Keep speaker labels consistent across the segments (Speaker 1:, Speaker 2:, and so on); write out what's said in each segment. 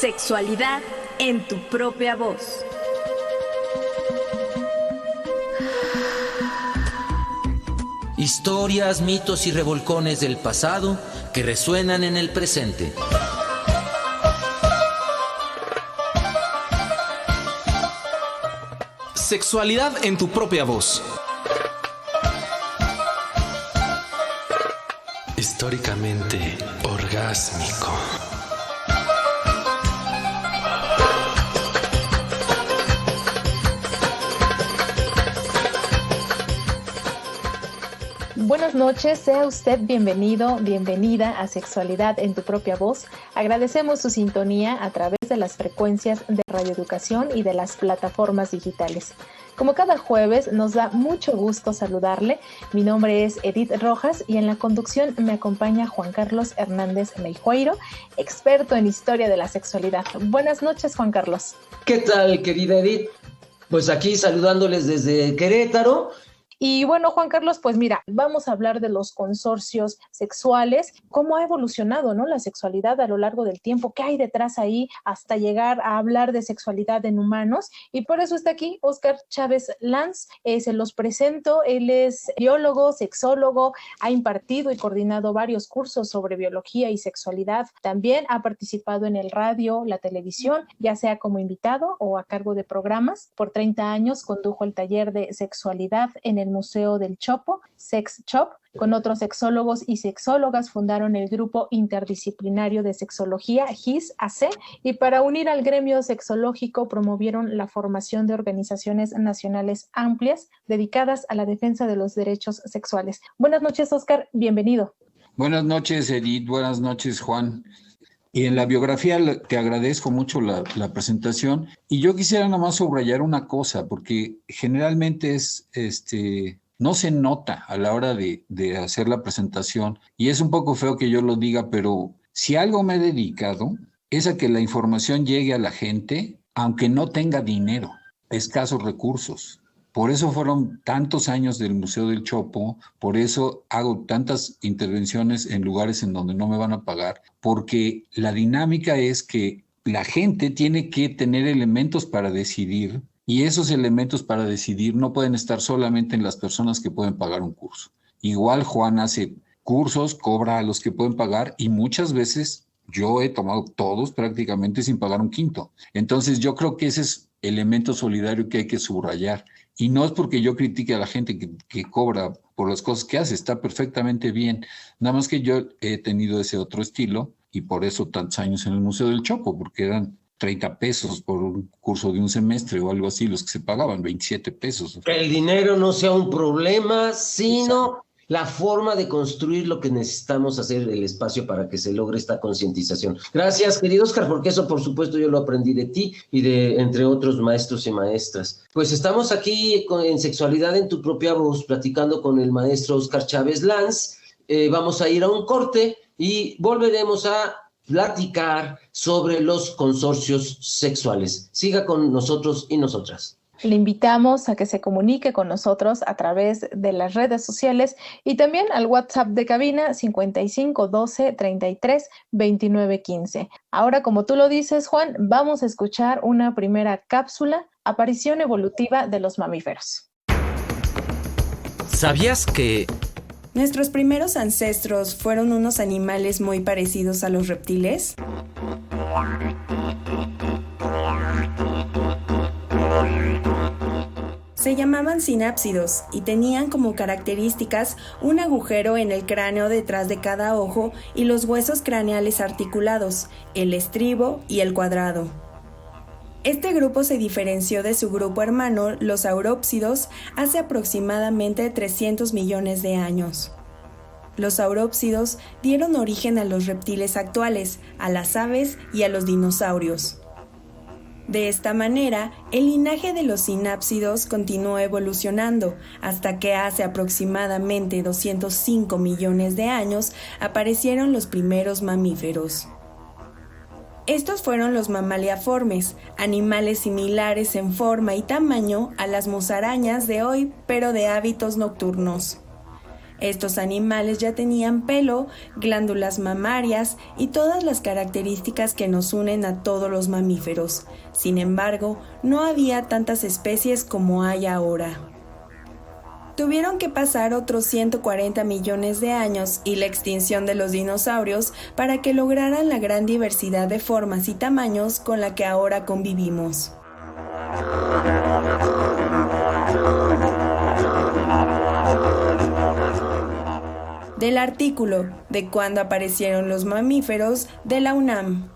Speaker 1: Sexualidad en tu propia voz.
Speaker 2: Historias, mitos y revolcones del pasado que resuenan en el presente.
Speaker 3: Sexualidad en tu propia voz.
Speaker 4: Históricamente orgásmico.
Speaker 5: Buenas noches, sea usted bienvenido, bienvenida a Sexualidad en tu propia voz. Agradecemos su sintonía a través de las frecuencias de Radio Educación y de las plataformas digitales. Como cada jueves, nos da mucho gusto saludarle. Mi nombre es Edith Rojas y en la conducción me acompaña Juan Carlos Hernández Meijueiro, experto en historia de la sexualidad. Buenas noches, Juan Carlos.
Speaker 6: ¿Qué tal, querida Edith? Pues aquí saludándoles desde Querétaro.
Speaker 5: Y bueno, Juan Carlos, pues mira, vamos a hablar de los consorcios sexuales, cómo ha evolucionado, ¿no?, la sexualidad a lo largo del tiempo, qué hay detrás ahí hasta llegar a hablar de sexualidad en humanos. Y por eso está aquí Óscar Chávez Lanz, se los presento. Él es biólogo, sexólogo, ha impartido y coordinado varios cursos sobre biología y sexualidad. También ha participado en el radio, la televisión, ya sea como invitado o a cargo de programas. Por 30 años condujo el taller de sexualidad en el Museo del Chopo, Sex Shop. Con otros sexólogos y sexólogas fundaron el grupo interdisciplinario de sexología GIS-AC, y para unir al gremio sexológico promovieron la formación de organizaciones nacionales amplias dedicadas a la defensa de los derechos sexuales. Buenas noches, Óscar, bienvenido.
Speaker 7: Buenas noches, Edith, buenas noches, Juan. Y en la biografía te agradezco mucho la presentación, y yo quisiera nada más subrayar una cosa, porque generalmente no se nota a la hora de hacer la presentación, y es un poco feo que yo lo diga, pero si algo me he dedicado es a que la información llegue a la gente, aunque no tenga dinero, escasos recursos. Por eso fueron tantos años del Museo del Chopo, por eso hago tantas intervenciones en lugares en donde no me van a pagar, porque la dinámica es que la gente tiene que tener elementos para decidir, y esos elementos para decidir no pueden estar solamente en las personas que pueden pagar un curso. Igual Juan hace cursos, cobra a los que pueden pagar, y muchas veces yo he tomado todos prácticamente sin pagar un quinto. Entonces yo creo que ese es elemento solidario que hay que subrayar. Y no es porque yo critique a la gente que cobra por las cosas que hace, está perfectamente bien. Nada más que yo he tenido ese otro estilo, y por eso tantos años en el Museo del Chopo, porque eran 30 pesos por un curso de un semestre o algo así, los que se pagaban, 27 pesos.
Speaker 6: Que el dinero no sea un problema, sino la forma de construir lo que necesitamos hacer, el espacio para que se logre esta concientización. Gracias, querido Óscar, porque eso, por supuesto, yo lo aprendí de ti y de, entre otros, maestros y maestras. Pues estamos aquí en Sexualidad en tu propia voz, platicando con el maestro Óscar Chávez Lanz. Vamos a ir a un corte y volveremos a platicar sobre los consorcios sexuales. Siga con nosotros y nosotras.
Speaker 5: Le invitamos a que se comunique con nosotros a través de las redes sociales y también al WhatsApp de cabina 55 12 33 29 15. Ahora, como tú lo dices, Juan, vamos a escuchar una primera cápsula: aparición evolutiva de los mamíferos.
Speaker 2: ¿Sabías que
Speaker 8: nuestros primeros ancestros fueron unos animales muy parecidos a los reptiles? Se llamaban sinápsidos y tenían como características un agujero en el cráneo detrás de cada ojo y los huesos craneales articulados, el estribo y el cuadrado. Este grupo se diferenció de su grupo hermano, los saurópsidos, hace aproximadamente 300 millones de años. Los saurópsidos dieron origen a los reptiles actuales, a las aves y a los dinosaurios. De esta manera, el linaje de los sinápsidos continuó evolucionando hasta que hace aproximadamente 205 millones de años aparecieron los primeros mamíferos. Estos fueron los mamaliaformes, animales similares en forma y tamaño a las musarañas de hoy, pero de hábitos nocturnos. Estos animales ya tenían pelo, glándulas mamarias y todas las características que nos unen a todos los mamíferos. Sin embargo, no había tantas especies como hay ahora. Tuvieron que pasar otros 140 millones de años y la extinción de los dinosaurios para que lograran la gran diversidad de formas y tamaños con la que ahora convivimos. Del artículo de cuándo aparecieron los mamíferos de la UNAM.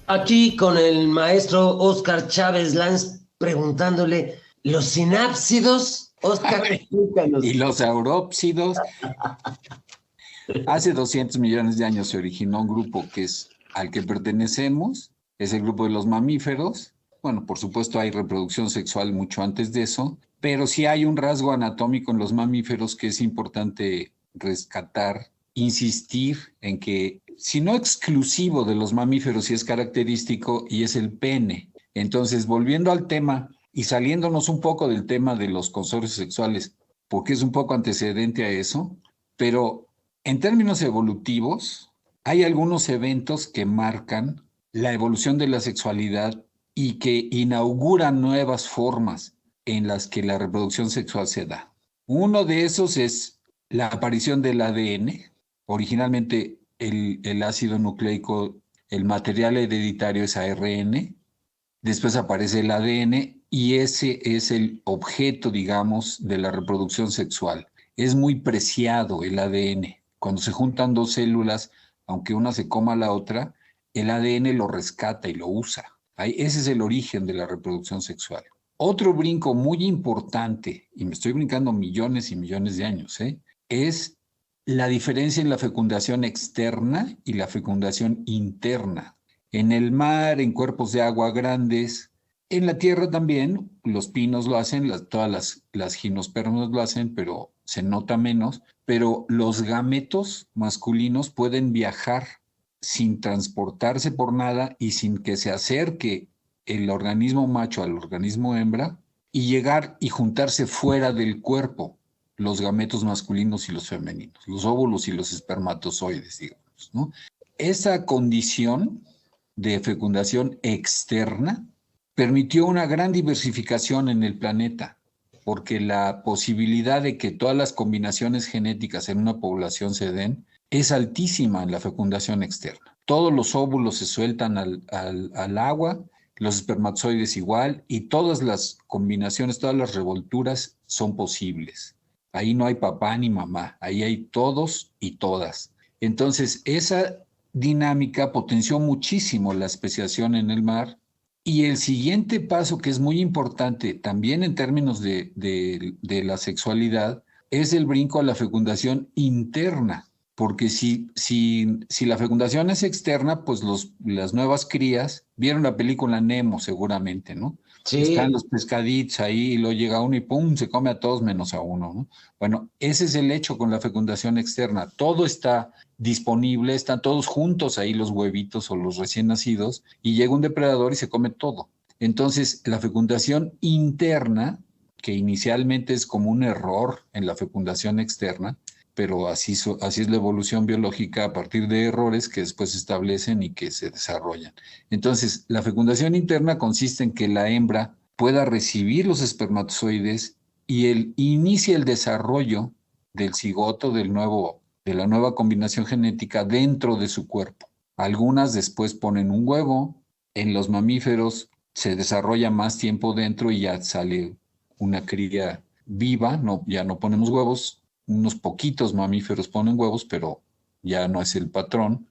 Speaker 6: Aquí con el maestro Óscar Chávez Lanz preguntándole, ¿los sinápsidos? Óscar, explícanos.
Speaker 7: Y los saurópsidos. Hace 200 millones de años se originó un grupo que es al que pertenecemos, es el grupo de los mamíferos. Bueno, por supuesto hay reproducción sexual mucho antes de eso, pero sí hay un rasgo anatómico en los mamíferos que es importante rescatar, insistir en que, si no exclusivo de los mamíferos, sí es característico y es el pene. Entonces, volviendo al tema y saliéndonos un poco del tema de los consorcios sexuales, porque es un poco antecedente a eso, pero en términos evolutivos, hay algunos eventos que marcan la evolución de la sexualidad y que inauguran nuevas formas en las que la reproducción sexual se da. Uno de esos es la aparición del ADN. Originalmente el ácido nucleico, el material hereditario es ARN, después aparece el ADN y ese es el objeto, digamos, de la reproducción sexual. Es muy preciado el ADN. Cuando se juntan dos células, aunque una se coma a la otra, el ADN lo rescata y lo usa. Ese es el origen de la reproducción sexual. Otro brinco muy importante, y me estoy brincando millones y millones de años, es la diferencia en la fecundación externa y la fecundación interna. En el mar, en cuerpos de agua grandes, en la tierra también, los pinos lo hacen, todas las gimnospermas lo hacen, pero se nota menos. Pero los gametos masculinos pueden viajar sin transportarse por nada y sin que se acerque el organismo macho al organismo hembra y llegar y juntarse fuera del cuerpo, los gametos masculinos y los femeninos, los óvulos y los espermatozoides, digamos, ¿no? Esa condición de fecundación externa permitió una gran diversificación en el planeta, porque la posibilidad de que todas las combinaciones genéticas en una población se den es altísima en la fecundación externa. Todos los óvulos se sueltan al agua, los espermatozoides igual, y todas las combinaciones, todas las revolturas son posibles. Ahí no hay papá ni mamá, ahí hay todos y todas. Entonces, esa dinámica potenció muchísimo la especiación en el mar. Y el siguiente paso, que es muy importante también en términos de la sexualidad, es el brinco a la fecundación interna. Porque si la fecundación es externa, pues las nuevas crías vieron la película Nemo seguramente, ¿no? Sí. Están los pescaditos ahí y luego llega uno y ¡pum! Se come a todos menos a uno, ¿no? Bueno, ese es el hecho con la fecundación externa. Todo está disponible, están todos juntos ahí los huevitos o los recién nacidos y llega un depredador y se come todo. Entonces, la fecundación interna, que inicialmente es como un error en la fecundación externa, pero así es la evolución biológica a partir de errores que después se establecen y que se desarrollan. Entonces, la fecundación interna consiste en que la hembra pueda recibir los espermatozoides y inicia el desarrollo del cigoto, de la nueva combinación genética dentro de su cuerpo. Algunas después ponen un huevo, en los mamíferos se desarrolla más tiempo dentro y ya sale una cría viva, ya no ponemos huevos. Unos poquitos mamíferos ponen huevos, pero ya no es el patrón.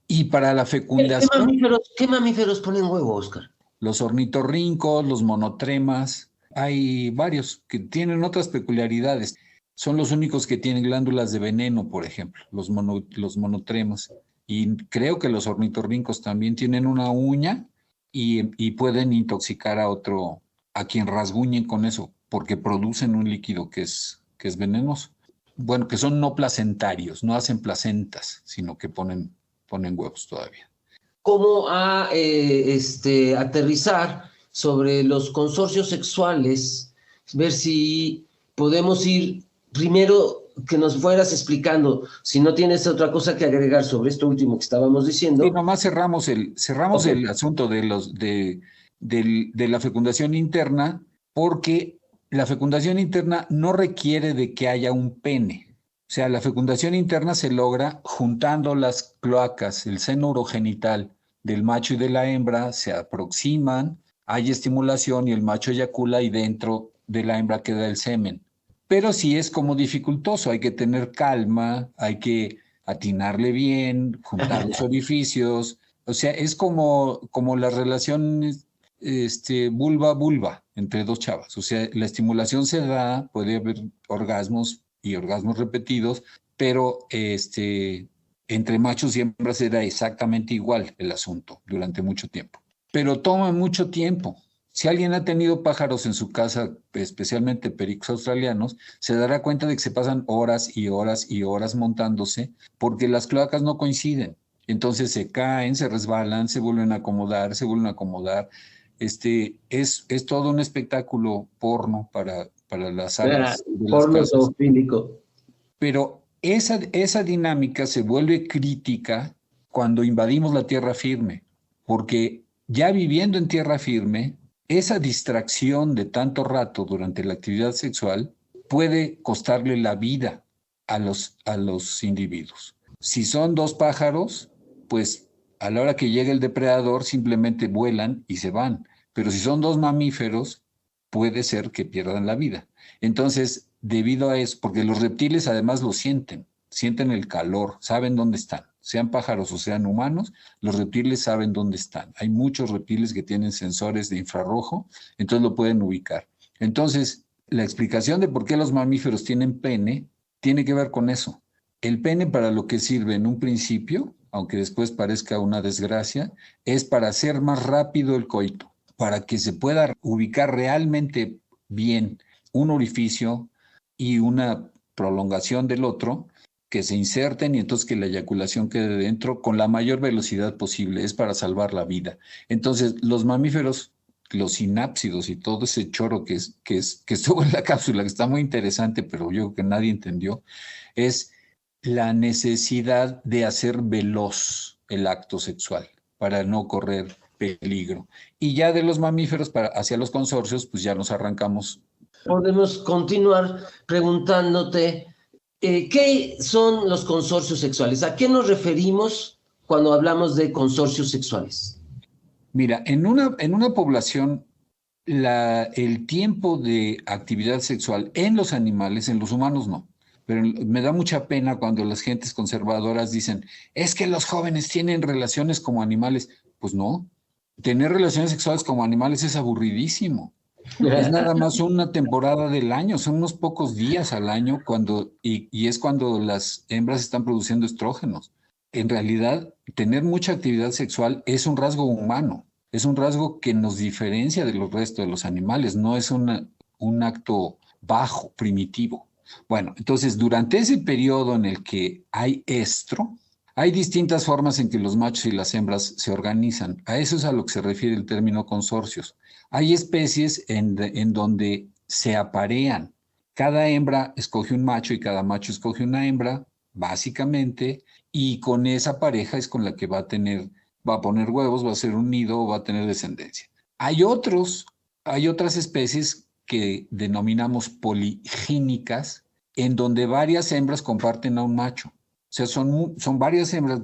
Speaker 7: Y para la fecundación...
Speaker 6: ¿Qué mamíferos ponen huevos, Óscar?
Speaker 7: Los ornitorrincos, los monotremas. Hay varios que tienen otras peculiaridades. Son los únicos que tienen glándulas de veneno, por ejemplo, los monotremas. Y creo que los ornitorrincos también tienen una uña y pueden intoxicar a quien rasguñen con eso, porque producen un líquido que es venenoso. bueno, que son no placentarios, no hacen placentas, sino que ponen huevos todavía.
Speaker 6: ¿Cómo aterrizar sobre los consorcios sexuales? Ver si podemos ir primero, que nos fueras explicando, si no tienes otra cosa que agregar sobre esto último que estábamos diciendo.
Speaker 7: Sí, nomás cerramos el asunto de la fecundación interna, porque la fecundación interna no requiere de que haya un pene. O sea, la fecundación interna se logra juntando las cloacas, el seno urogenital del macho y de la hembra, se aproximan, hay estimulación y el macho eyacula y dentro de la hembra queda el semen. Pero sí es como dificultoso, hay que tener calma, hay que atinarle bien, juntar los orificios. O sea, es como las relaciones vulva-vulva entre dos chavas. O sea, la estimulación se da, puede haber orgasmos y orgasmos repetidos, pero entre machos y hembras se da exactamente igual el asunto durante mucho tiempo. Pero toma mucho tiempo. Si alguien ha tenido pájaros en su casa, especialmente pericos australianos, se dará cuenta de que se pasan horas y horas y horas montándose porque las cloacas no coinciden. Entonces se caen, se resbalan, se vuelven a acomodar, se vuelven a acomodar. Es todo un espectáculo porno para las alas.
Speaker 6: Porno zoofílico.
Speaker 7: Pero esa dinámica se vuelve crítica cuando invadimos la tierra firme, porque ya viviendo en tierra firme, esa distracción de tanto rato durante la actividad sexual puede costarle la vida a los individuos. Si son dos pájaros, pues a la hora que llega el depredador simplemente vuelan y se van. Pero si son dos mamíferos, puede ser que pierdan la vida. Entonces, debido a eso, porque los reptiles además lo sienten el calor, saben dónde están. Sean pájaros o sean humanos, los reptiles saben dónde están. Hay muchos reptiles que tienen sensores de infrarrojo, entonces lo pueden ubicar. Entonces, la explicación de por qué los mamíferos tienen pene tiene que ver con eso. El pene, para lo que sirve en un principio, aunque después parezca una desgracia, es para hacer más rápido el coito, para que se pueda ubicar realmente bien un orificio y una prolongación del otro, que se inserten y entonces que la eyaculación quede dentro con la mayor velocidad posible. Es para salvar la vida. Entonces, los mamíferos, los sinápsidos y todo ese choro que estuvo en la cápsula, que está muy interesante, pero yo creo que nadie entendió, es la necesidad de hacer veloz el acto sexual para no correr peligro. Y ya de los mamíferos hacia los consorcios, pues ya nos arrancamos.
Speaker 6: Podemos continuar preguntándote, ¿qué son los consorcios sexuales? ¿A qué nos referimos cuando hablamos de consorcios sexuales?
Speaker 7: Mira, en una población, el tiempo de actividad sexual en los animales, en los humanos no. Pero me da mucha pena cuando las gentes conservadoras dicen, es que los jóvenes tienen relaciones como animales. Pues no, tener relaciones sexuales como animales es aburridísimo. Es nada más una temporada del año, son unos pocos días al año y es cuando las hembras están produciendo estrógenos. En realidad, tener mucha actividad sexual es un rasgo humano, es un rasgo que nos diferencia de los restos de los animales, no es un acto bajo, primitivo. Bueno, entonces, durante ese periodo en el que hay estro, hay distintas formas en que los machos y las hembras se organizan. A eso es a lo que se refiere el término consorcios. Hay especies en donde se aparean. Cada hembra escoge un macho y cada macho escoge una hembra, básicamente, y con esa pareja es con la que va a poner huevos, va a hacer un nido o va a tener descendencia. Hay otras especies que denominamos poligínicas, en donde varias hembras comparten a un macho. O sea, son varias hembras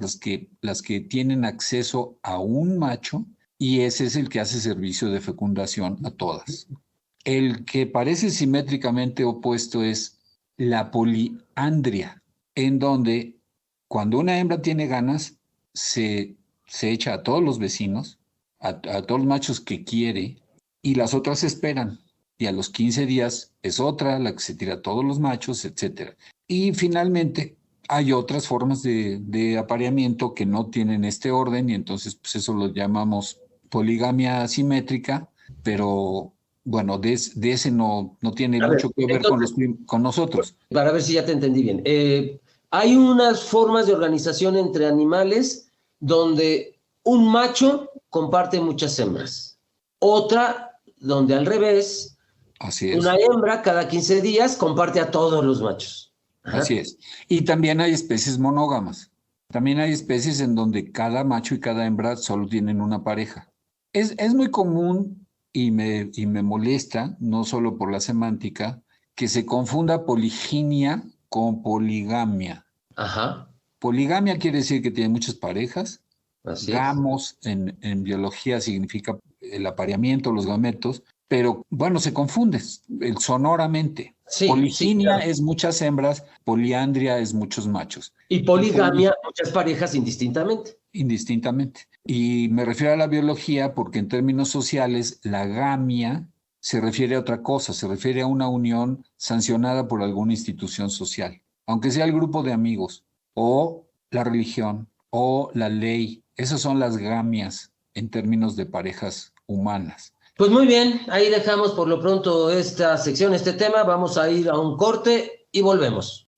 Speaker 7: las que tienen acceso a un macho y ese es el que hace servicio de fecundación a todas. El que parece simétricamente opuesto es la poliandria, en donde cuando una hembra tiene ganas, se echa a todos los vecinos, a todos los machos que quiere, y las otras esperan. Y a los 15 días es otra, la que se tira a todos los machos, etc. Y finalmente hay otras formas de apareamiento que no tienen este orden y entonces pues eso lo llamamos poligamia asimétrica, pero bueno, de ese no tiene
Speaker 6: A ver,
Speaker 7: mucho que ver con nosotros.
Speaker 6: Para ver si ya te entendí bien. Hay unas formas de organización entre animales donde un macho comparte muchas hembras. Otra donde al revés,
Speaker 7: Así es.
Speaker 6: una hembra cada 15 días comparte a todos los machos. Ajá.
Speaker 7: Así es. Y también hay especies monógamas. También hay especies en donde cada macho y cada hembra solo tienen una pareja. Es muy común y me molesta, no solo por la semántica, que se confunda poliginia con poligamia.
Speaker 6: Ajá.
Speaker 7: Poligamia quiere decir que tiene muchas parejas.
Speaker 6: Así
Speaker 7: Gamos en biología significa el apareamiento, los gametos, pero bueno, se confunde sonoramente.
Speaker 6: Sí,
Speaker 7: Poliginia
Speaker 6: claro.
Speaker 7: es muchas hembras, poliandria es muchos machos.
Speaker 6: Y poligamia, muchas parejas indistintamente.
Speaker 7: Indistintamente. Y me refiero a la biología porque en términos sociales la gamia se refiere a otra cosa, se refiere a una unión sancionada por alguna institución social, aunque sea el grupo de amigos o la religión o la ley. Esas son las gamias en términos de parejas humanas.
Speaker 6: Pues muy bien, ahí dejamos por lo pronto esta sección, este tema. Vamos a ir a un corte y volvemos.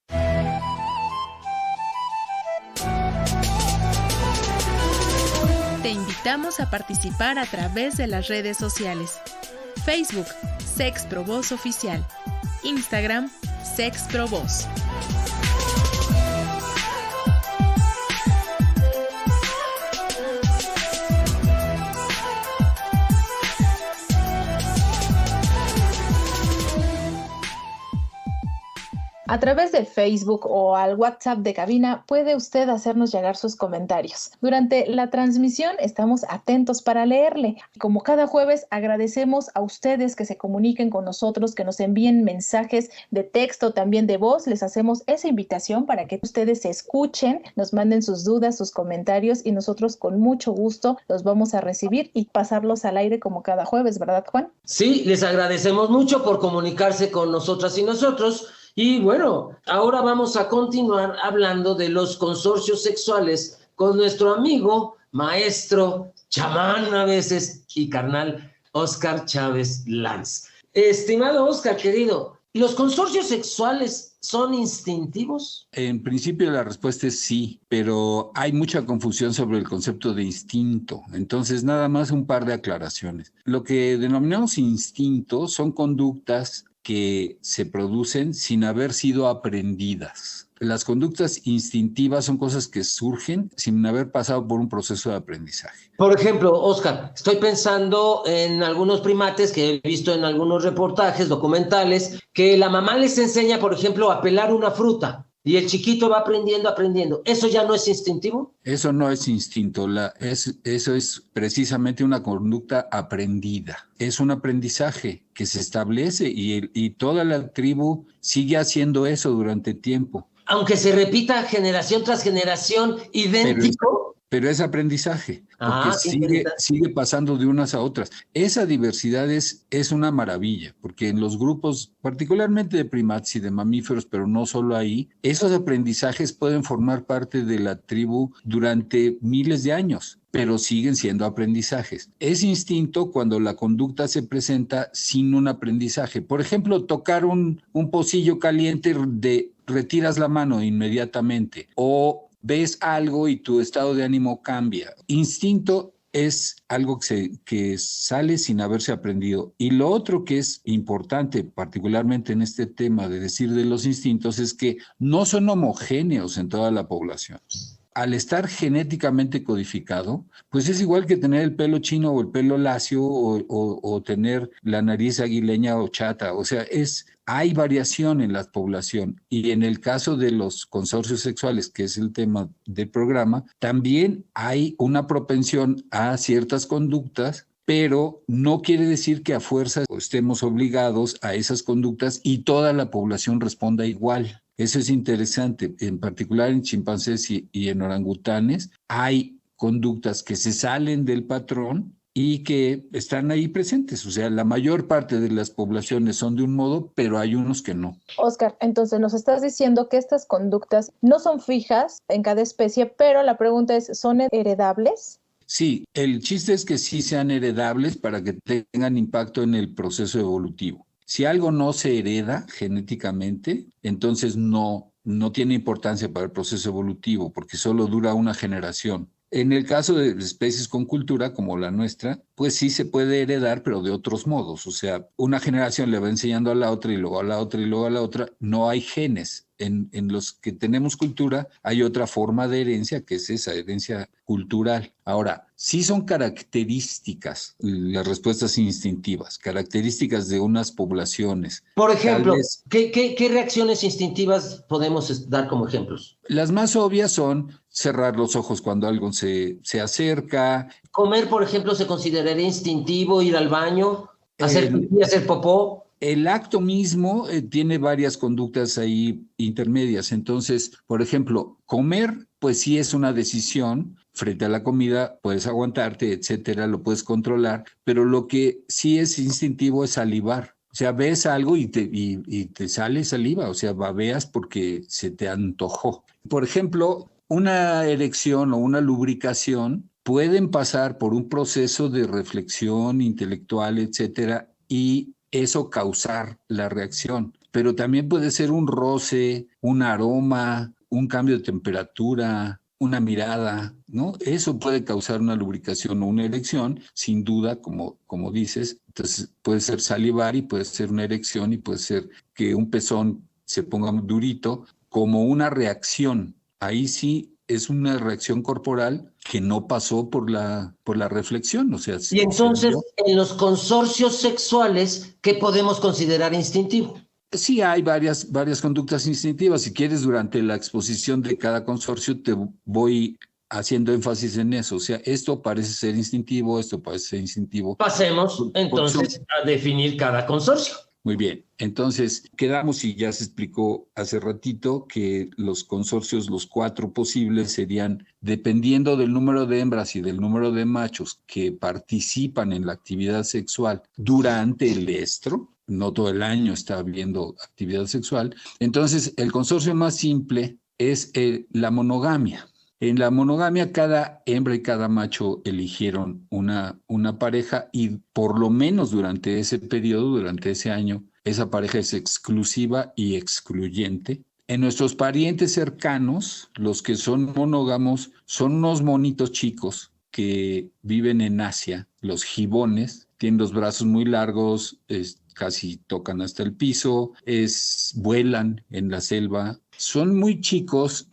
Speaker 1: Te invitamos a participar a través de las redes sociales. Facebook, Sexprovoz Oficial. Instagram, Sexprovoz.
Speaker 5: A través de Facebook o al WhatsApp de cabina puede usted hacernos llegar sus comentarios. Durante la transmisión estamos atentos para leerle. Como cada jueves, agradecemos a ustedes que se comuniquen con nosotros, que nos envíen mensajes de texto, también de voz. Les hacemos esa invitación para que ustedes se escuchen, nos manden sus dudas, sus comentarios y nosotros con mucho gusto los vamos a recibir y pasarlos al aire como cada jueves, ¿verdad, Juan?
Speaker 6: Sí, les agradecemos mucho por comunicarse con nosotras y nosotros. Y bueno, ahora vamos a continuar hablando de los consorcios sexuales con nuestro amigo, maestro, chamán a veces y carnal Óscar Chávez Lanz. Estimado Óscar, querido, ¿los consorcios sexuales son instintivos?
Speaker 7: En principio la respuesta es sí, pero hay mucha confusión sobre el concepto de instinto. Entonces, nada más un par de aclaraciones. Lo que denominamos instinto son conductas que se producen sin haber sido aprendidas. Las conductas instintivas son cosas que surgen sin haber pasado por un proceso de aprendizaje.
Speaker 6: Por ejemplo, Óscar, estoy pensando en algunos primates que he visto en algunos reportajes documentales que la mamá les enseña, por ejemplo, a pelar una fruta y el chiquito va aprendiendo. ¿Eso ya no es instintivo?
Speaker 7: Eso no es instinto, eso es precisamente una conducta aprendida. Es un aprendizaje que se establece y toda la tribu sigue haciendo eso durante tiempo.
Speaker 6: Aunque se repita generación tras generación, idéntico.
Speaker 7: Pero es aprendizaje, porque sigue pasando de unas a otras. Esa diversidad es una maravilla, porque en los grupos, particularmente de primates y de mamíferos, pero no solo ahí, esos aprendizajes pueden formar parte de la tribu durante miles de años, pero siguen siendo aprendizajes. Es instinto cuando la conducta se presenta sin un aprendizaje. Por ejemplo, tocar un pocillo caliente, retiras la mano inmediatamente, o ves algo y tu estado de ánimo cambia. Instinto es algo que sale sin haberse aprendido. Y lo otro que es importante, particularmente en este tema de decir de los instintos, es que no son homogéneos en toda la población. Al estar genéticamente codificado, pues es igual que tener el pelo chino o el pelo lacio o tener la nariz aguileña o chata. O sea, hay variación en la población. Y en el caso de los consorcios sexuales, que es el tema del programa, también hay una propensión a ciertas conductas, pero no quiere decir que a fuerza estemos obligados a esas conductas y toda la población responda igual. Eso es interesante, en particular en chimpancés y en orangutanes hay conductas que se salen del patrón y que están ahí presentes. O sea, la mayor parte de las poblaciones son de un modo, pero hay unos que no.
Speaker 5: Óscar, entonces nos estás diciendo que estas conductas no son fijas en cada especie, pero la pregunta es, ¿son heredables?
Speaker 7: Sí, el chiste es que sí sean heredables para que tengan impacto en el proceso evolutivo. Si algo no se hereda genéticamente, entonces no tiene importancia para el proceso evolutivo porque solo dura una generación. En el caso de especies con cultura como la nuestra, pues sí se puede heredar, pero de otros modos. O sea, una generación le va enseñando a la otra y luego a la otra y luego a la otra. No hay genes. En los que tenemos cultura hay otra forma de herencia, que es esa herencia cultural. Ahora, sí son características, las respuestas instintivas, características de unas poblaciones.
Speaker 6: Por ejemplo, ¿qué reacciones instintivas podemos dar como ejemplos?
Speaker 7: Las más obvias son cerrar los ojos cuando algo se acerca.
Speaker 6: Comer, por ejemplo, ¿se consideraría instintivo? Ir al baño, hacer pipí, hacer popó.
Speaker 7: El acto mismo tiene varias conductas ahí intermedias. Entonces, por ejemplo, comer, pues sí es una decisión. Frente a la comida puedes aguantarte, etcétera, lo puedes controlar, pero lo que sí es instintivo es salivar. O sea, ves algo y te sale saliva, o sea, babeas porque se te antojó. Por ejemplo, una erección o una lubricación pueden pasar por un proceso de reflexión intelectual, etcétera, y eso causar la reacción. Pero también puede ser un roce, un aroma, un cambio de temperatura, una mirada, ¿no? Eso puede causar una lubricación o una erección, sin duda, como dices. Entonces puede ser salivar y puede ser una erección y puede ser que un pezón se ponga durito como una reacción. Ahí sí es una reacción corporal que no pasó por la reflexión. O sea,
Speaker 6: y entonces, en los consorcios sexuales, ¿qué podemos considerar instintivo?
Speaker 7: Sí, hay varias conductas instintivas. Si quieres, durante la exposición de cada consorcio te voy haciendo énfasis en eso. O sea, esto parece ser instintivo, esto parece ser instintivo.
Speaker 6: Pasemos entonces a definir cada consorcio.
Speaker 7: Muy bien, entonces quedamos y ya se explicó hace ratito que los consorcios, los 4 posibles serían, dependiendo del número de hembras y del número de machos que participan en la actividad sexual durante el estro, no todo el año está habiendo actividad sexual, entonces el consorcio más simple es la monogamia. En la monogamia, cada hembra y cada macho eligieron una pareja y por lo menos durante ese periodo, durante ese año, esa pareja es exclusiva y excluyente. En nuestros parientes cercanos, los que son monógamos son unos monitos chicos que viven en Asia, los gibones, tienen los brazos muy largos, casi tocan hasta el piso, vuelan en la selva. Son muy chicos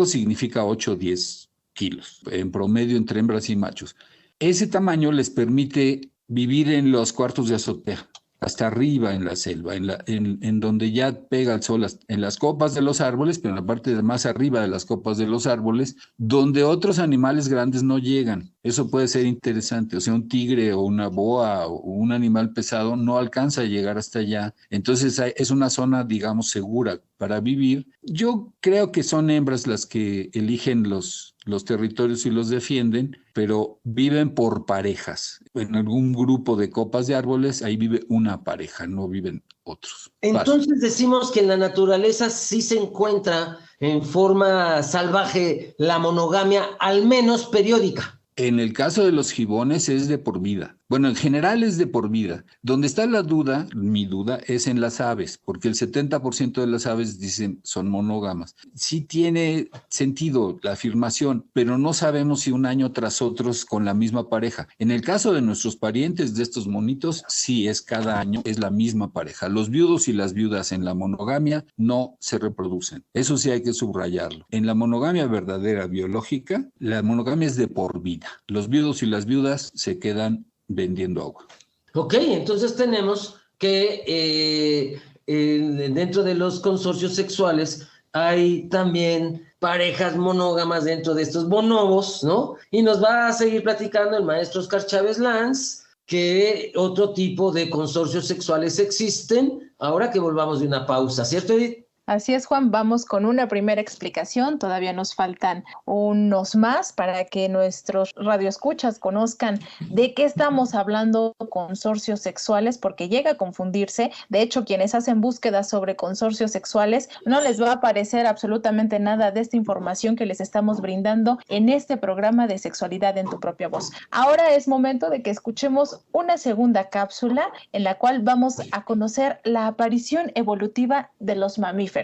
Speaker 7: significa 8 o 10 kilos, en promedio entre hembras y machos. Ese tamaño les permite vivir en los cuartos de azotea, hasta arriba en la selva, en donde ya pega el sol, en las copas de los árboles, pero en la parte de más arriba de las copas de los árboles, donde otros animales grandes no llegan. Eso puede ser interesante, o sea, un tigre o una boa o un animal pesado no alcanza a llegar hasta allá. Entonces es una zona, digamos, segura para vivir. Yo creo que son hembras las que eligen los territorios y los defienden, pero viven por parejas. En algún grupo de copas de árboles, ahí vive una pareja, no viven otros.
Speaker 6: Entonces decimos que en la naturaleza sí se encuentra en forma salvaje la monogamia, al menos periódica.
Speaker 7: En el caso de los gibones es de por vida. Bueno, en general es de por vida. Donde está la duda, mi duda, es en las aves, porque el 70% de las aves dicen son monógamas. Sí tiene sentido la afirmación, pero no sabemos si un año tras otro con la misma pareja. En el caso de nuestros parientes de estos monitos, sí es cada año, es la misma pareja. Los viudos y las viudas en la monogamia no se reproducen. Eso sí hay que subrayarlo. En la monogamia verdadera biológica, la monogamia es de por vida. Los viudos y las viudas se quedan vendiendo agua.
Speaker 6: Ok, entonces tenemos que dentro de los consorcios sexuales hay también parejas monógamas dentro de estos bonobos, ¿no? Y nos va a seguir platicando el maestro Oscar Chávez Lanz que otro tipo de consorcios sexuales existen ahora que volvamos de una pausa, ¿cierto, Edith?
Speaker 5: Así es, Juan, vamos con una primera explicación, todavía nos faltan unos más para que nuestros radioescuchas conozcan de qué estamos hablando consorcios sexuales, porque llega a confundirse. De hecho, quienes hacen búsquedas sobre consorcios sexuales no les va a aparecer absolutamente nada de esta información que les estamos brindando en este programa de Sexualidad en tu propia voz. Ahora es momento de que escuchemos una segunda cápsula en la cual vamos a conocer la aparición evolutiva de los mamíferos.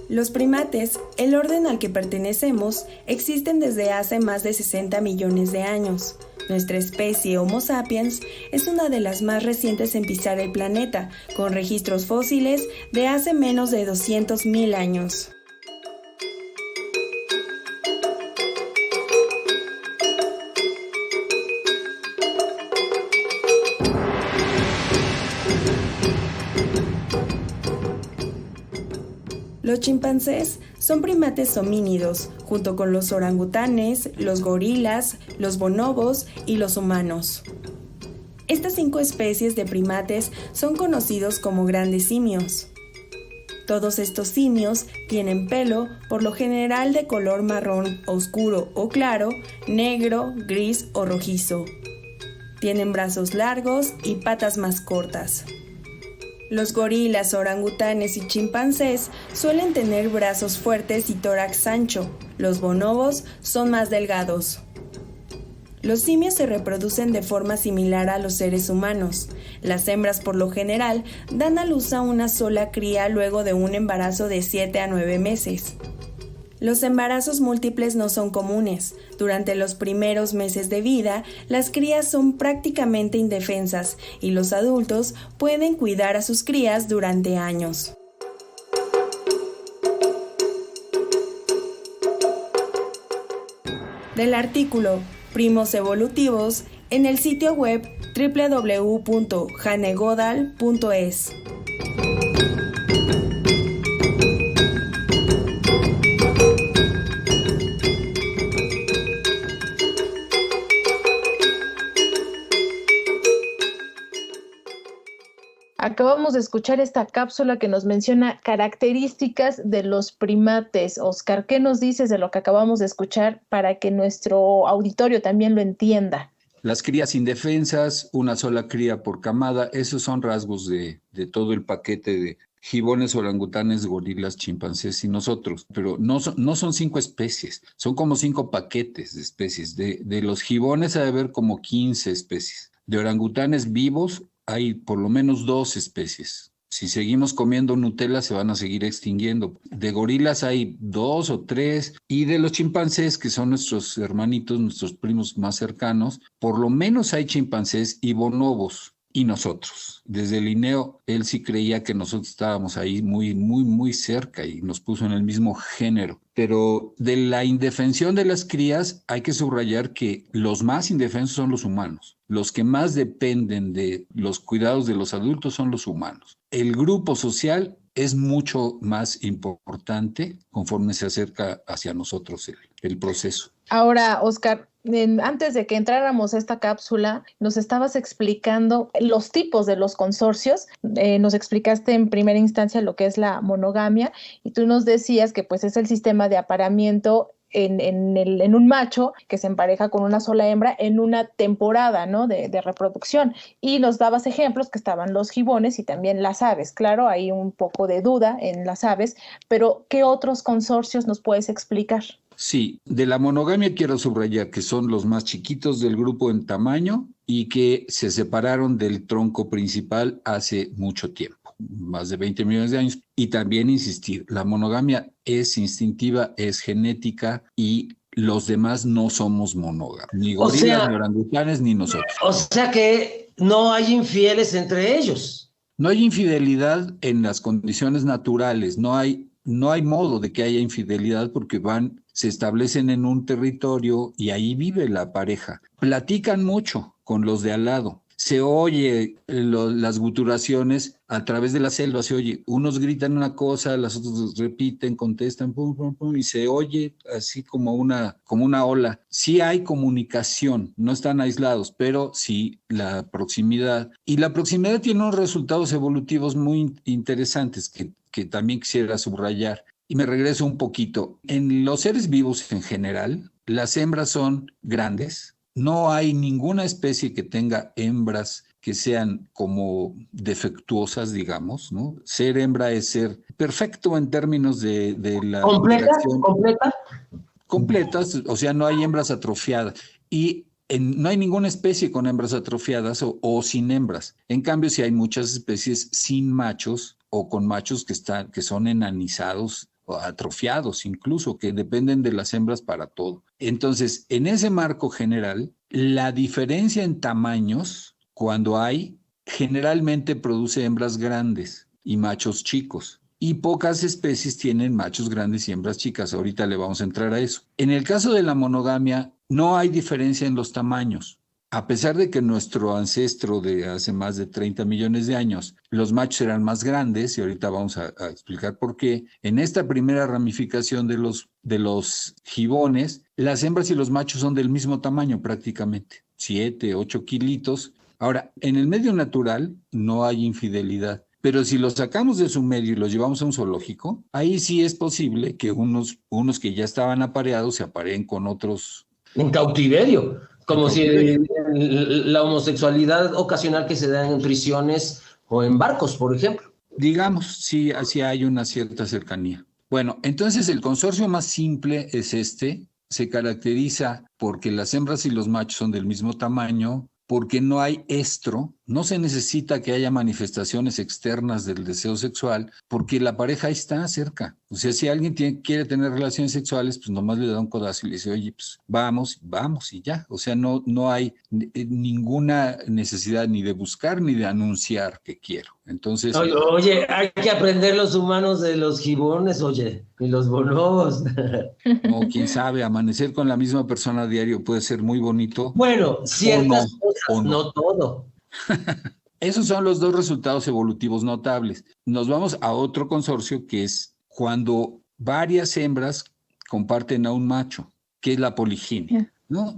Speaker 8: Los primates, el orden al que pertenecemos, existen desde hace más de 60 millones de años. Nuestra especie Homo sapiens es una de las más recientes en pisar el planeta, con registros fósiles de hace menos de 200.000 años. Los chimpancés son primates homínidos, junto con los orangutanes, los gorilas, los bonobos y los humanos. Estas 5 especies de primates son conocidos como grandes simios. Todos estos simios tienen pelo, por lo general de color marrón oscuro o claro, negro, gris o rojizo. Tienen brazos largos y patas más cortas. Los gorilas, orangutanes y chimpancés suelen tener brazos fuertes y tórax ancho. Los bonobos son más delgados. Los simios se reproducen de forma similar a los seres humanos. Las hembras, por lo general, dan a luz a una sola cría luego de un embarazo de 7 a 9 meses. Los embarazos múltiples no son comunes. Durante los primeros meses de vida, las crías son prácticamente indefensas y los adultos pueden cuidar a sus crías durante años. Del artículo Primos evolutivos en el sitio web www.janegodal.es.
Speaker 5: Acabamos de escuchar esta cápsula que nos menciona características de los primates. Oscar, ¿qué nos dices de lo que acabamos de escuchar para que nuestro auditorio también lo entienda?
Speaker 7: Las crías indefensas, una sola cría por camada, esos son rasgos de todo el paquete de gibones, orangutanes, gorilas, chimpancés y nosotros. Pero no son 5 especies, son como 5 paquetes de especies. De los gibones ha de haber como 15 especies. De orangutanes vivos hay por lo menos 2 especies. Si seguimos comiendo Nutella se van a seguir extinguiendo. De gorilas hay 2 o 3 y de los chimpancés, que son nuestros hermanitos, nuestros primos más cercanos, por lo menos hay chimpancés y bonobos y nosotros. Desde Linneo, él sí creía que nosotros estábamos ahí muy cerca y nos puso en el mismo género. Pero de la indefensión de las crías hay que subrayar que los más indefensos son los humanos. Los que más dependen de los cuidados de los adultos son los humanos. El grupo social es mucho más importante conforme se acerca hacia nosotros el proceso.
Speaker 5: Ahora, Oscar, antes de que entráramos a esta cápsula, nos estabas explicando los tipos de los consorcios. Nos explicaste en primera instancia lo que es la monogamia y tú nos decías que pues es el sistema de apareamiento en un macho que se empareja con una sola hembra en una temporada, ¿no?, de reproducción. Y nos dabas ejemplos que estaban los gibones y también las aves. Claro, hay un poco de duda en las aves, pero ¿qué otros consorcios nos puedes explicar?
Speaker 7: Sí, de la monogamia quiero subrayar que son los más chiquitos del grupo en tamaño y que se separaron del tronco principal hace mucho tiempo, más de 20 millones de años. Y también insistir, la monogamia es instintiva, es genética y los demás no somos monógamos, ni gorilas, ni orangutanes, ni nosotros.
Speaker 6: O sea que no hay infieles entre ellos.
Speaker 7: No hay infidelidad en las condiciones naturales, no hay modo de que haya infidelidad porque se establecen en un territorio y ahí vive la pareja. Platican mucho con los de al lado, se oye las guturaciones a través de la selva, se oye, unos gritan una cosa, las otras repiten, contestan, pum, pum, pum, y se oye así como una ola. Sí hay comunicación, no están aislados, pero sí la proximidad. Y la proximidad tiene unos resultados evolutivos muy interesantes que también quisiera subrayar. Y me regreso un poquito. En los seres vivos en general, las hembras son grandes. No hay ninguna especie que tenga hembras que sean como defectuosas, digamos, ¿no? Ser hembra es ser perfecto en términos de la interacción. Completas, o sea, no hay hembras atrofiadas. Y no hay ninguna especie con hembras atrofiadas o sin hembras. En cambio, sí hay muchas especies sin machos o con machos que son enanizados, atrofiados incluso, que dependen de las hembras para todo. Entonces, en ese marco general, la diferencia en tamaños, cuando hay, generalmente produce hembras grandes y machos chicos. Y pocas especies tienen machos grandes y hembras chicas. Ahorita le vamos a entrar a eso. En el caso de la monogamia, no hay diferencia en los tamaños. A pesar de que nuestro ancestro de hace más de 30 millones de años, los machos eran más grandes, y ahorita vamos a explicar por qué, en esta primera ramificación de los gibones, las hembras y los machos son del mismo tamaño prácticamente, 7, 8 kilitos. Ahora, en el medio natural no hay infidelidad, pero si los sacamos de su medio y los llevamos a un zoológico, ahí sí es posible que unos que ya estaban apareados se apareen con otros.
Speaker 6: En cautiverio. Como si la homosexualidad ocasional que se da en prisiones o en barcos, por ejemplo.
Speaker 7: Digamos, sí, así hay una cierta cercanía. Bueno, entonces el consorcio más simple es se caracteriza porque las hembras y los machos son del mismo tamaño, porque no hay estro, no se necesita que haya manifestaciones externas del deseo sexual, porque la pareja está cerca. O sea, si alguien quiere tener relaciones sexuales, pues nomás le da un codazo y le dice, oye, pues vamos y ya. O sea, no hay ninguna necesidad ni de buscar ni de anunciar que quiero. Entonces...
Speaker 6: Oye, hay que aprender los humanos de los gibones, oye, y los bonobos.
Speaker 7: No, quién sabe, amanecer con la misma persona a diario puede ser muy bonito.
Speaker 6: Bueno, ciertas cosas, no todo.
Speaker 7: Esos son los dos resultados evolutivos notables. Nos vamos a otro consorcio que es cuando varias hembras comparten a un macho, que es la poliginia, ¿no?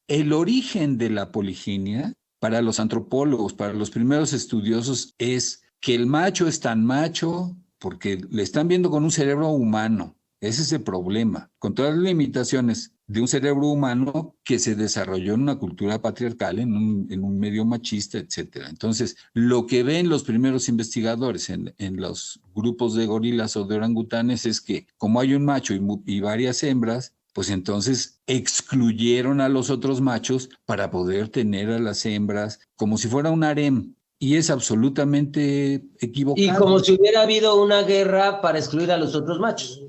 Speaker 7: El origen de la poliginia para los antropólogos, para los primeros estudiosos, es que el macho es tan macho porque le están viendo con un cerebro humano. Ese es el problema, con todas las limitaciones de un cerebro humano que se desarrolló en una cultura patriarcal, en un medio machista, etc. Entonces, lo que ven los primeros investigadores en los grupos de gorilas o de orangutanes es que como hay un macho y varias hembras, pues entonces excluyeron a los otros machos para poder tener a las hembras como si fuera un harem. Y es absolutamente equivocado.
Speaker 6: Y como si hubiera habido una guerra para excluir a los otros machos.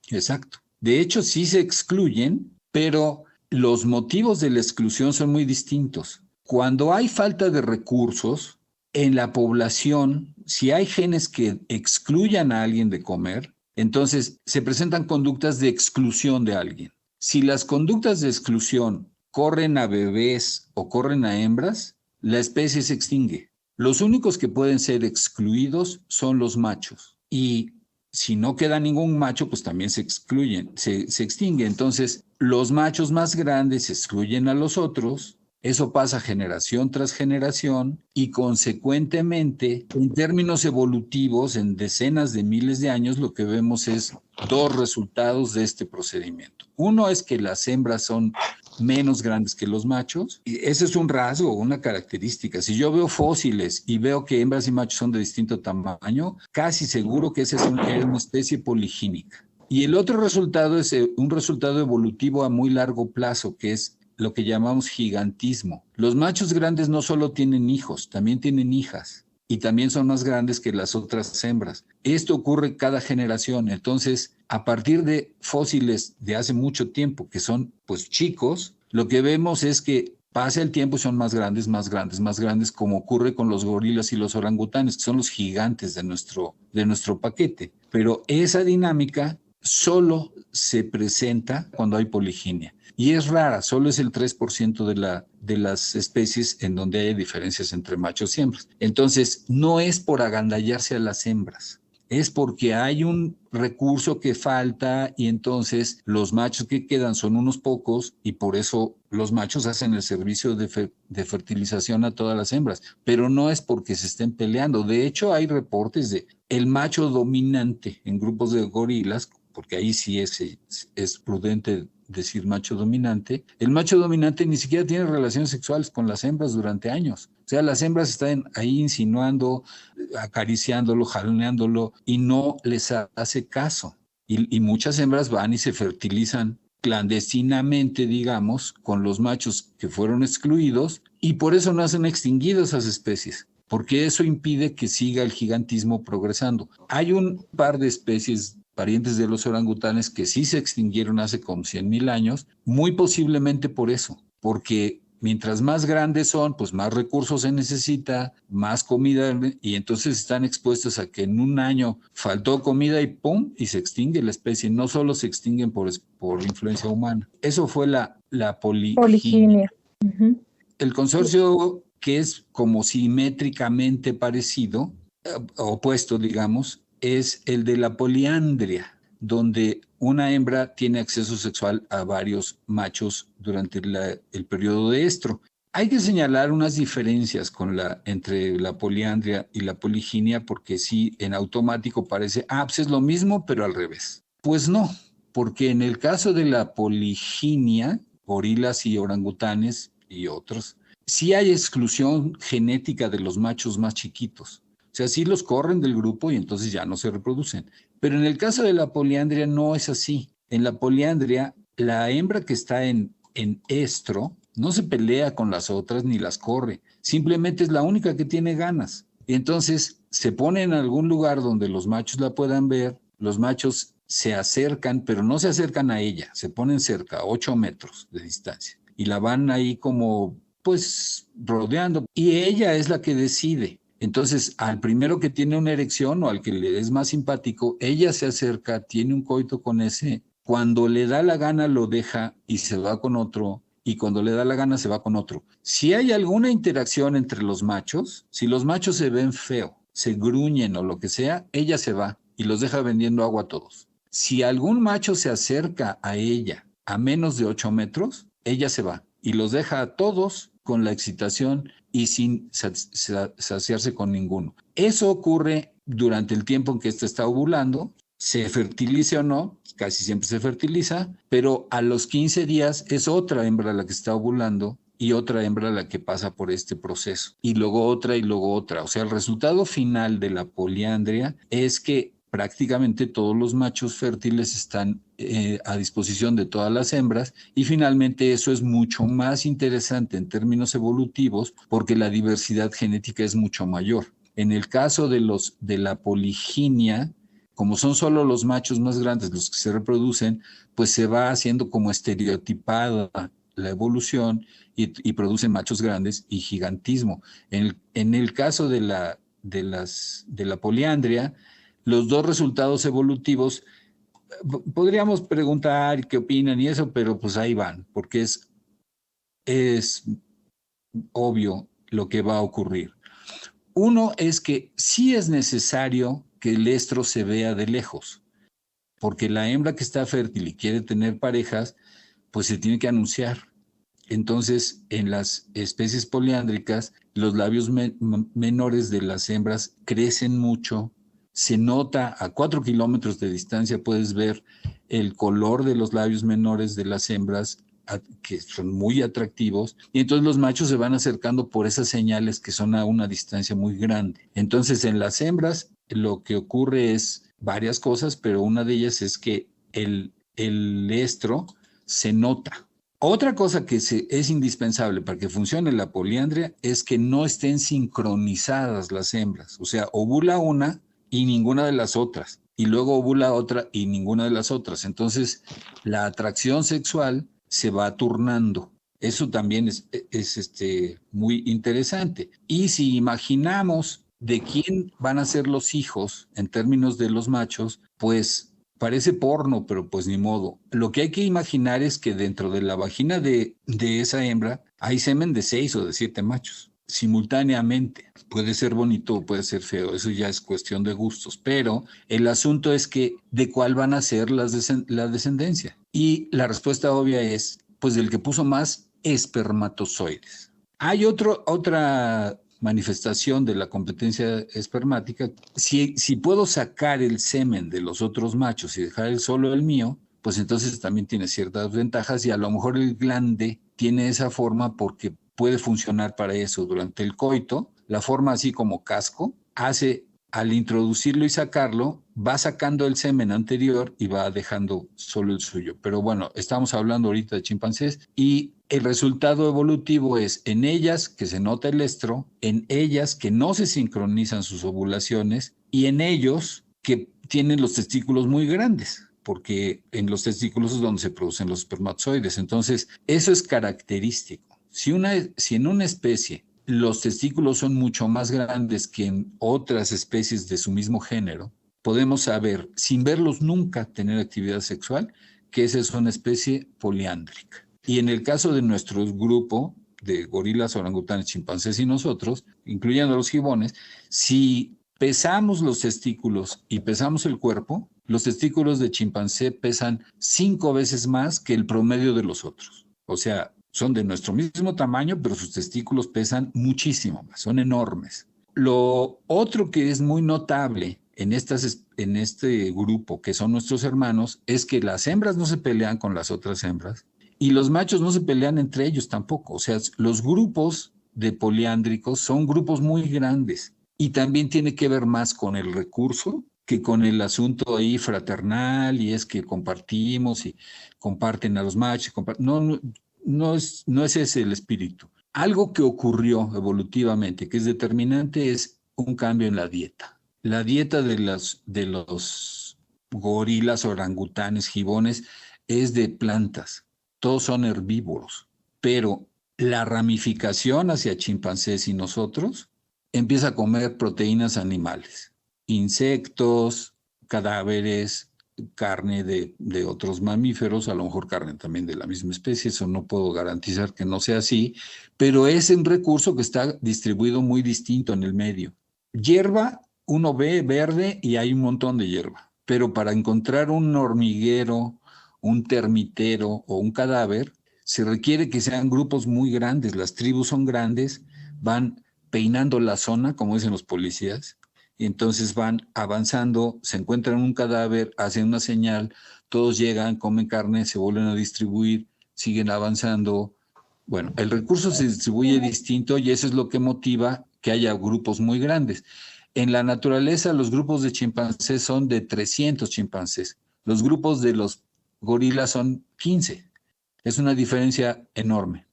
Speaker 7: Exacto. De hecho, sí se excluyen, pero los motivos de la exclusión son muy distintos. Cuando hay falta de recursos en la población, si hay genes que excluyan a alguien de comer, entonces se presentan conductas de exclusión de alguien. Si las conductas de exclusión corren a bebés o corren a hembras, la especie se extingue. Los únicos que pueden ser excluidos son los machos. Y si no queda ningún macho, pues también se excluyen, se extingue. Entonces, los machos más grandes excluyen a los otros. Eso pasa generación tras generación y consecuentemente, en términos evolutivos, en decenas de miles de años, lo que vemos es dos resultados de este procedimiento. Uno es que las hembras son menos grandes que los machos. Y ese es un rasgo, una característica. Si yo veo fósiles y veo que hembras y machos son de distinto tamaño, casi seguro que esa es una especie poligínica. Y el otro resultado es un resultado evolutivo a muy largo plazo, que es lo que llamamos gigantismo. Los machos grandes no solo tienen hijos, también tienen hijas y también son más grandes que las otras hembras. Esto ocurre cada generación. Entonces, a partir de fósiles de hace mucho tiempo, que son pues chicos, lo que vemos es que pasa el tiempo y son más grandes, más grandes, más grandes, como ocurre con los gorilas y los orangutanes, que son los gigantes de nuestro paquete. Pero esa dinámica solo se presenta cuando hay poliginia. Y es rara, solo es el 3% de las especies en donde hay diferencias entre machos y hembras. Entonces, no es por agandallarse a las hembras, es porque hay un recurso que falta y entonces los machos que quedan son unos pocos y por eso los machos hacen el servicio de fertilización a todas las hembras, pero no es porque se estén peleando. De hecho, hay reportes de el macho dominante en grupos de gorilas, porque ahí sí es prudente decir macho dominante. El macho dominante ni siquiera tiene relaciones sexuales con las hembras durante años. O sea, las hembras están ahí insinuando, acariciándolo, jaloneándolo y no les hace caso. Y muchas hembras van y se fertilizan clandestinamente, digamos, con los machos que fueron excluidos y por eso no hacen extinguidas esas especies, porque eso impide que siga el gigantismo progresando. Hay un par de especies parientes de los orangutanes que sí se extinguieron hace como 100,000 años, muy posiblemente por eso, porque mientras más grandes son, pues más recursos se necesita, más comida, y entonces están expuestos a que en un año faltó comida y ¡pum! Y se extingue la especie. No solo se extinguen por influencia humana. Eso fue la poliginia.
Speaker 5: Uh-huh.
Speaker 7: El consorcio, que es como simétricamente parecido, opuesto, digamos, es el de la poliandria, donde una hembra tiene acceso sexual a varios machos durante el periodo de estro. Hay que señalar unas diferencias entre la poliandria y la poliginia, porque sí, en automático parece, pues es lo mismo, pero al revés. Pues no, porque en el caso de la poliginia, gorilas y orangutanes y otros, sí hay exclusión genética de los machos más chiquitos. O sea, sí los corren del grupo y entonces ya no se reproducen. Pero en el caso de la poliandria no es así. En la poliandria, la hembra que está en estro no se pelea con las otras ni las corre. Simplemente es la única que tiene ganas. Y entonces se pone en algún lugar donde los machos la puedan ver. Los machos se acercan, pero no se acercan a ella. Se ponen cerca, a 8 metros de distancia. Y la van ahí como, pues, rodeando. Y ella es la que decide. Entonces, al primero que tiene una erección o al que le es más simpático, ella se acerca, tiene un coito con ese, cuando le da la gana lo deja y se va con otro, y cuando le da la gana se va con otro. Si hay alguna interacción entre los machos, si los machos se ven feo, se gruñen o lo que sea, ella se va y los deja vendiendo agua a todos. Si algún macho se acerca a ella a menos de 8 metros, ella se va y los deja a todos con la excitación y sin saciarse con ninguno. Eso ocurre durante el tiempo en que ésta está ovulando, se fertilice o no, casi siempre se fertiliza, pero a los 15 días es otra hembra la que está ovulando y otra hembra la que pasa por este proceso, y luego otra y luego otra. O sea, el resultado final de la poliandria es que prácticamente todos los machos fértiles están a disposición de todas las hembras y finalmente eso es mucho más interesante en términos evolutivos porque la diversidad genética es mucho mayor. En el caso de la poliginia, como son solo los machos más grandes los que se reproducen, pues se va haciendo como estereotipada la evolución y producen machos grandes y gigantismo. En el caso de la poliandria, los dos resultados evolutivos, podríamos preguntar qué opinan y eso, pero pues ahí van, porque es obvio lo que va a ocurrir. Uno es que sí es necesario que el estro se vea de lejos, porque la hembra que está fértil y quiere tener parejas, pues se tiene que anunciar. Entonces, en las especies poliándricas, los labios menores de las hembras crecen mucho. Se nota a 4 kilómetros de distancia, puedes ver el color de los labios menores de las hembras, que son muy atractivos, y entonces los machos se van acercando por esas señales que son a una distancia muy grande. Entonces, en las hembras, lo que ocurre es varias cosas, pero una de ellas es que el estro se nota. Otra cosa que es indispensable para que funcione la poliandria es que no estén sincronizadas las hembras. O sea, ovula una y ninguna de las otras, y luego ovula otra y ninguna de las otras. Entonces, la atracción sexual se va turnando. Eso también es muy interesante. Y si imaginamos de quién van a ser los hijos en términos de los machos, pues Parece porno, pero pues ni modo. Lo que hay que imaginar es que dentro de la vagina de esa hembra hay semen de 6 o de 7 machos simultáneamente. Puede ser bonito o puede ser feo, eso ya es cuestión de gustos, pero el asunto es que de cuál van a ser la descendencia. Y la respuesta obvia es, pues del que puso más espermatozoides. Hay otra manifestación de la competencia espermática. Si puedo sacar el semen de los otros machos y dejar solo el mío, pues entonces también tiene ciertas ventajas y a lo mejor el glande tiene esa forma porque puede funcionar para eso durante el coito. La forma así como casco hace, al introducirlo y sacarlo, va sacando el semen anterior y va dejando solo el suyo. Pero bueno, estamos hablando ahorita de chimpancés y el resultado evolutivo es en ellas que se nota el estro, en ellas que no se sincronizan sus ovulaciones y en ellos que tienen los testículos muy grandes, porque en los testículos es donde se producen los espermatozoides. Entonces, eso es característico. Si en una especie los testículos son mucho más grandes que en otras especies de su mismo género, podemos saber, sin verlos nunca tener actividad sexual, que esa es una especie poliándrica. Y en el caso de nuestro grupo de gorilas, orangutanes, chimpancés y nosotros, incluyendo los gibones, si pesamos los testículos y pesamos el cuerpo, los testículos de chimpancé pesan 5 veces más que el promedio de los otros. O sea, son de nuestro mismo tamaño, pero sus testículos pesan muchísimo más, son enormes. Lo otro que es muy notable en este grupo, que son nuestros hermanos, es que las hembras no se pelean con las otras hembras y los machos no se pelean entre ellos tampoco. O sea, los grupos de poliándricos son grupos muy grandes y también tiene que ver más con el recurso que con el asunto ahí fraternal, y es que compartimos y comparten a los machos. No es ese el espíritu. Algo que ocurrió evolutivamente, que es determinante, es un cambio en la dieta. La dieta de los gorilas, orangutanes, gibones, es de plantas. Todos son herbívoros. Pero la ramificación hacia chimpancés y nosotros empieza a comer proteínas animales. Insectos, cadáveres, carne de otros mamíferos, a lo mejor carne también de la misma especie, eso no puedo garantizar que no sea así, pero es un recurso que está distribuido muy distinto en el medio. Hierba, uno ve verde y hay un montón de hierba, pero para encontrar un hormiguero, un termitero o un cadáver, se requiere que sean grupos muy grandes, las tribus son grandes, van peinando la zona, como dicen los policías, y entonces van avanzando, se encuentran un cadáver, hacen una señal, todos llegan, comen carne, se vuelven a distribuir, siguen avanzando. Bueno, el recurso se distribuye distinto y eso es lo que motiva que haya grupos muy grandes. En la naturaleza, los grupos de chimpancés son de 300 chimpancés. Los grupos de los gorilas son 15. Es una diferencia enorme.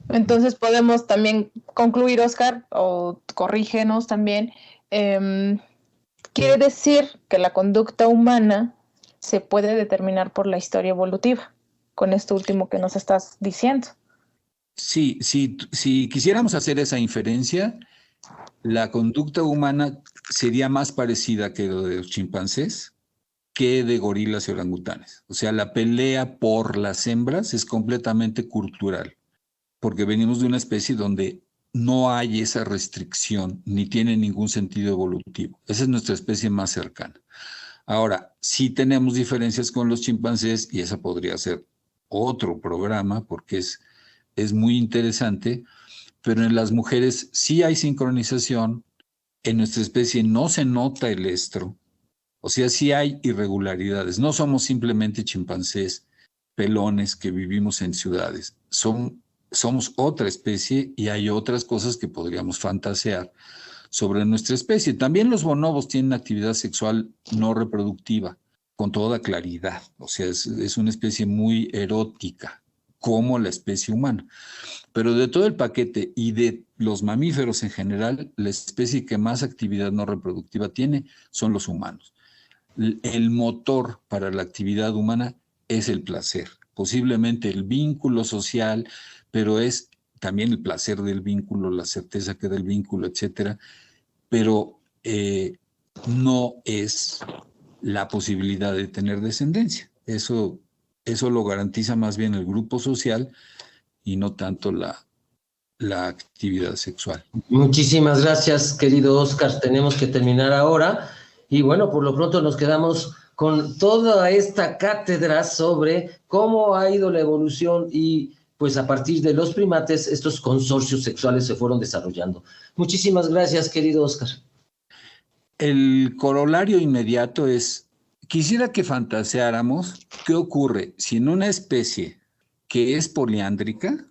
Speaker 5: Entonces podemos también concluir, Oscar, o corrígenos también, quiere decir que la conducta humana se puede determinar por la historia evolutiva, con esto último que nos estás diciendo.
Speaker 7: Sí, si quisiéramos hacer esa inferencia, la conducta humana sería más parecida que lo de los chimpancés que de gorilas y orangutanes. O sea, la pelea por las hembras es completamente cultural, porque venimos de una especie donde no hay esa restricción, ni tiene ningún sentido evolutivo. Esa es nuestra especie más cercana. Ahora, sí tenemos diferencias con los chimpancés, y esa podría ser otro programa, porque es muy interesante, pero en las mujeres sí hay sincronización, en nuestra especie no se nota el estro, o sea, sí hay irregularidades. No somos simplemente chimpancés pelones que vivimos en ciudades, somos otra especie y hay otras cosas que podríamos fantasear sobre nuestra especie. También los bonobos tienen actividad sexual no reproductiva, con toda claridad. O sea, es una especie muy erótica, como la especie humana. Pero de todo el paquete y de los mamíferos en general, la especie que más actividad no reproductiva tiene son los humanos. El motor para la actividad humana es el placer, posiblemente el vínculo social, pero es también el placer del vínculo, la certeza que da el vínculo, etcétera, pero no es la posibilidad de tener descendencia. Eso lo garantiza más bien el grupo social y no tanto la actividad sexual.
Speaker 6: Muchísimas gracias, querido Óscar. Tenemos que terminar ahora. Y bueno, por lo pronto nos quedamos con toda esta cátedra sobre cómo ha ido la evolución y pues a partir de los primates estos consorcios sexuales se fueron desarrollando. Muchísimas gracias, querido Óscar.
Speaker 7: El corolario inmediato es, quisiera que fantaseáramos qué ocurre si en una especie que es poliándrica,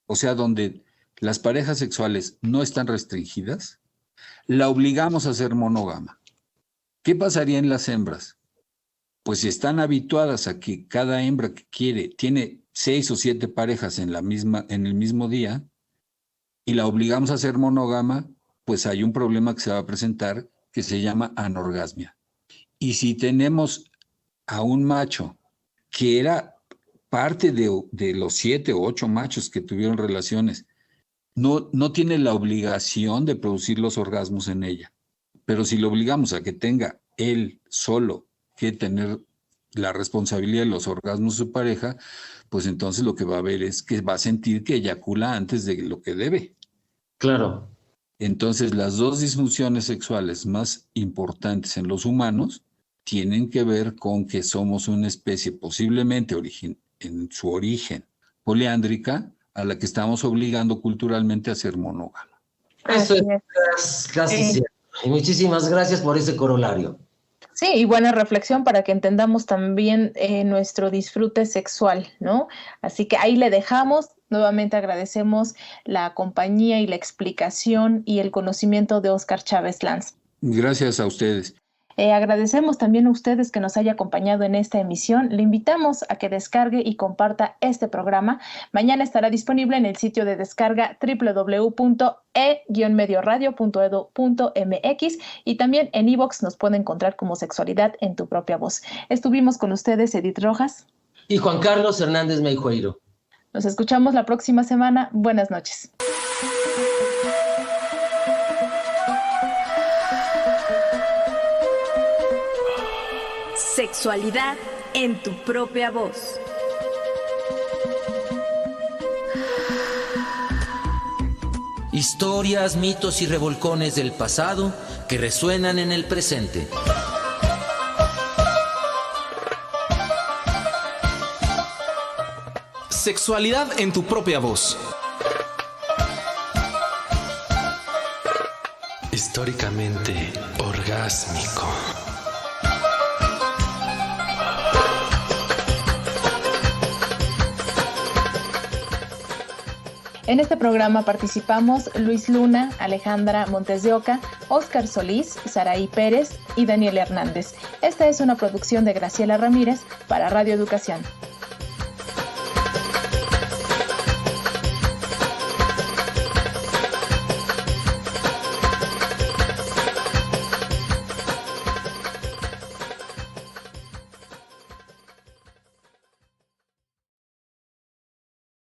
Speaker 7: o sea, donde las parejas sexuales no están restringidas, la obligamos a ser monógama. ¿Qué pasaría en las hembras? Pues si están habituadas a que cada hembra que quiere tiene 6 o 7 parejas en el mismo día y la obligamos a ser monógama, pues hay un problema que se va a presentar que se llama anorgasmia. Y si tenemos a un macho que era parte de los 7 o 8 machos que tuvieron relaciones, no tiene la obligación de producir los orgasmos en ella. Pero si lo obligamos a que tenga él solo que tener la responsabilidad de los orgasmos de su pareja, pues entonces lo que va a ver es que va a sentir que eyacula antes de lo que debe.
Speaker 6: Claro.
Speaker 7: Entonces, las dos disfunciones sexuales más importantes en los humanos tienen que ver con que somos una especie posiblemente en su origen poliándrica, a la que estamos obligando culturalmente a ser monógama.
Speaker 6: Eso es casi cierto. Y muchísimas gracias por ese corolario.
Speaker 5: Sí, y buena reflexión para que entendamos también nuestro disfrute sexual, ¿no? Así que ahí le dejamos. Nuevamente agradecemos la compañía y la explicación y el conocimiento de Óscar Chávez Lanz.
Speaker 7: Gracias a ustedes.
Speaker 5: Agradecemos también a ustedes que nos haya acompañado en esta emisión. Le invitamos a que descargue y comparta este programa. Mañana estará disponible en el sitio de descarga www.e-medioradio.edu.mx y también en iVoox nos puede encontrar como Sexualidad en tu propia voz. Estuvimos con ustedes Edith Rojas
Speaker 6: y Juan Carlos Hernández Meijueiro.
Speaker 5: Nos escuchamos la próxima semana. Buenas noches.
Speaker 8: Sexualidad en tu propia voz.
Speaker 2: Historias, mitos y revolcones del pasado que resuenan en el presente.
Speaker 3: Sexualidad en tu propia voz.
Speaker 4: Históricamente orgásmico.
Speaker 5: En este programa participamos Luis Luna, Alejandra Montes de Oca, Óscar Solís, Saraí Pérez y Daniel Hernández. Esta es una producción de Graciela Ramírez para Radio Educación.